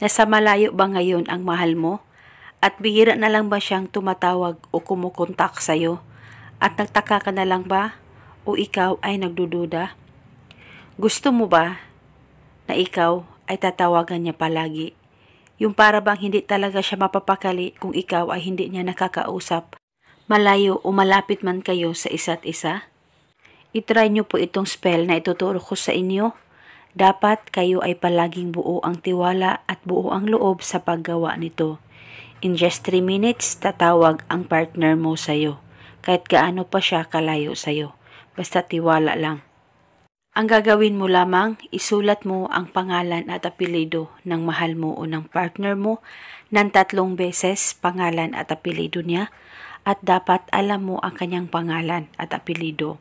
Nasa malayo ba ngayon ang mahal mo? At bihira na lang ba siyang tumatawag o kumukontak sa'yo? At nagtaka ka na lang ba? O ikaw ay nagdududa? Gusto mo ba na ikaw ay tatawagan niya palagi? Yung para bang hindi talaga siya mapapakali kung ikaw ay hindi niya nakakausap, malayo o malapit man kayo sa isa't isa? I-try niyo po itong spell na ituturo ko sa inyo. Dapat kayo ay palaging buo ang tiwala at buo ang loob sa paggawa nito. In just 3 minutes, tatawag ang partner mo sa'yo. Kahit gaano pa siya kalayo sa'yo. Basta tiwala lang. Ang gagawin mo lamang, isulat mo ang pangalan at apelido ng mahal mo o ng partner mo ng 3 beses pangalan at apelido niya at dapat alam mo ang kanyang pangalan at apelido.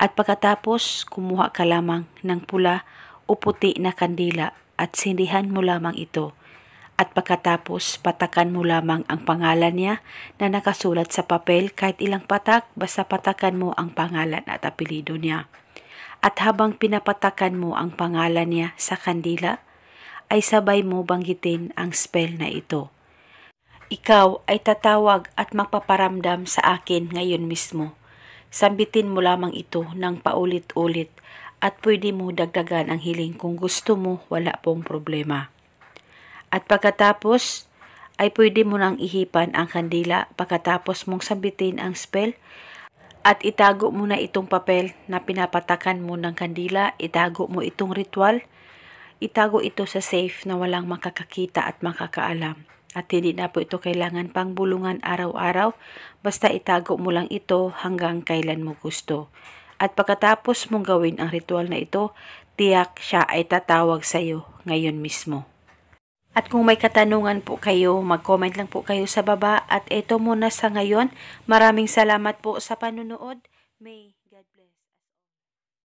At pagkatapos, kumuha ka lamang ng pula o puti na kandila at sindihan mo lamang ito. At pagkatapos, patakan mo lamang ang pangalan niya na nakasulat sa papel kahit ilang patak, basta patakan mo ang pangalan at apelido niya. At habang pinapatakan mo ang pangalan niya sa kandila, ay sabay mo banggitin ang spell na ito. Ikaw ay tatawag at magpaparamdam sa akin ngayon mismo. Sambitin mo lamang ito ng paulit-ulit at pwede mo dagdagan ang hiling kung gusto mo, wala pong problema. At pagkatapos ay pwede mo nang ihipan ang kandila pagkatapos mong sambitin ang spell at itago mo na itong papel na pinapatakan mo ng kandila, itago mo itong ritual, itago ito sa safe na walang makakakita at makakaalam. At hindi na po ito kailangan pang bulungan araw-araw, basta itago mo lang ito hanggang kailan mo gusto. At pagkatapos mong gawin ang ritual na ito, tiyak siya ay tatawag sa iyo ngayon mismo. At kung may katanungan po kayo, mag-comment lang po kayo sa baba. At ito muna sa ngayon. Maraming salamat po sa panunood. May God bless.